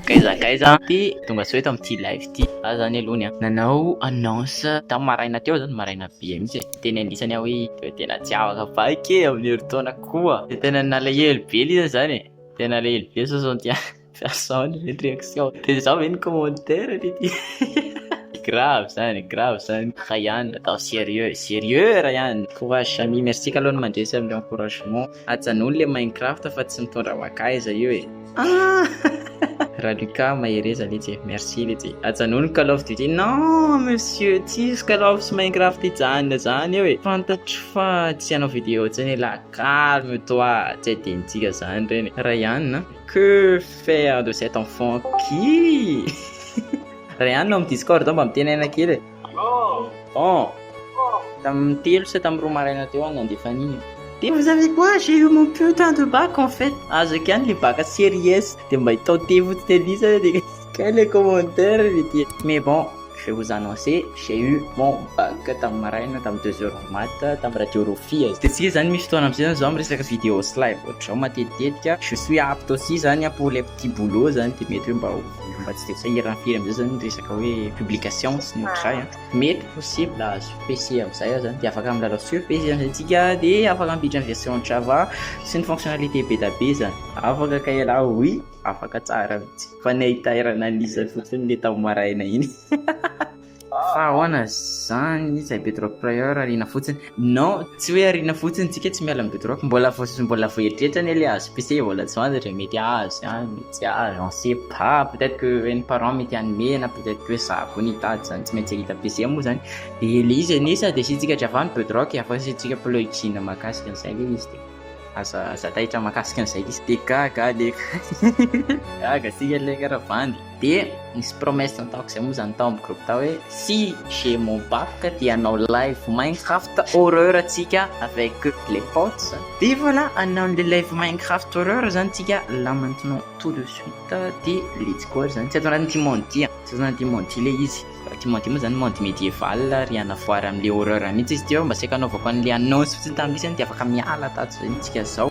Kaizakaiza ty tonga soa eto amin'ity live ty zany alohany nanao annonce tamin'ny maraina teo zany maraina be mihitsy teny anisany aho hoe tena tsy afaka vaky amin'ny herin-taona koa de tena nalahelo be izy zany tena alahelo be 61 personnes ny réaction de zaho ve ny commentaire ty grave zany Ryan atao sérieux Ryan courage ami merci kalony mandresy amin'ny encouragement ajanony le Minecraft fa tsy mitondra makaiza io raha Lucas Mahereza letsy merci letsy ajanony Call of Duty non monsieur tis Call of Minecraft ijanona zany eo fantatro fa tsy hanao vidéo zany la calme toi tsy adintsika zany reny Ryan que faire de cet enfant qui Ryan au Discord mba mitenena kely bon tamin'ny telo sy tamin'ny roa maraina teo agny andefaniny. Et vous savez quoi, j'ai eu mon putain de bac en fait. Je gagne les bacs à série S. De m'a tenté vous te dire quel les commentaires mais bon, je vais vous annoncer, j'ai eu mon bac tamin'ny maraina tamin'ny 2 heures maths tamin'ny radiologie. De si zany misy fotoana am'zay zao miresaka vidéo slide ohatrao matetitetика je suis apte aussi zany pour les petits boulots zany de mety mba tsy de sahiran'ny firy am'zay zany resaka hoe publication sy ny ohatray mety possible sur PC am'zay zany de afaka milalao sur PC am'zay tsika de afaka ambiditra ny version Java sy ny fonctionnalité beta be zany afaka kaela oui afaka tsara mihitsy fa nahita analyse fotsiny le tamin'ny maraina iny fa ahoana zany zay bedrock player arina fotsiny non tsy hoe arina fotsiny tsika tsy miala amin'ny bedrock mbola voeritreritra ny le azo PC mbola tsy fantatra mety azo mety azo on sait pas peut-être que ny parents mety anomena peut-être que zako ny tady zany tsy maintsy ahita PC moa zany de le izy anisa de sitsika dravany bedrock afa sitsika plugin makasika an'izay le izy de aza tahitra makasika an'izay izy de gaga sika le karavandy de nisy promesse nataoko zay moa zany tao amin'ny groupe tao hoe si j'ai mon bac de hanao live Minecraft horreur tsika avec les potes de voilà hanao le live Minecraft horreur zany tsika là maintenant tout de suite de let's go zany tsy atao anatin'ny Timondy le izy Timondy moa zany monde médiéval riana foara amin'le horreur mihitsy izy teo mba saika anaovako an'le annonce fotsiny tamin'isany de afaka miala tato zany tsika zao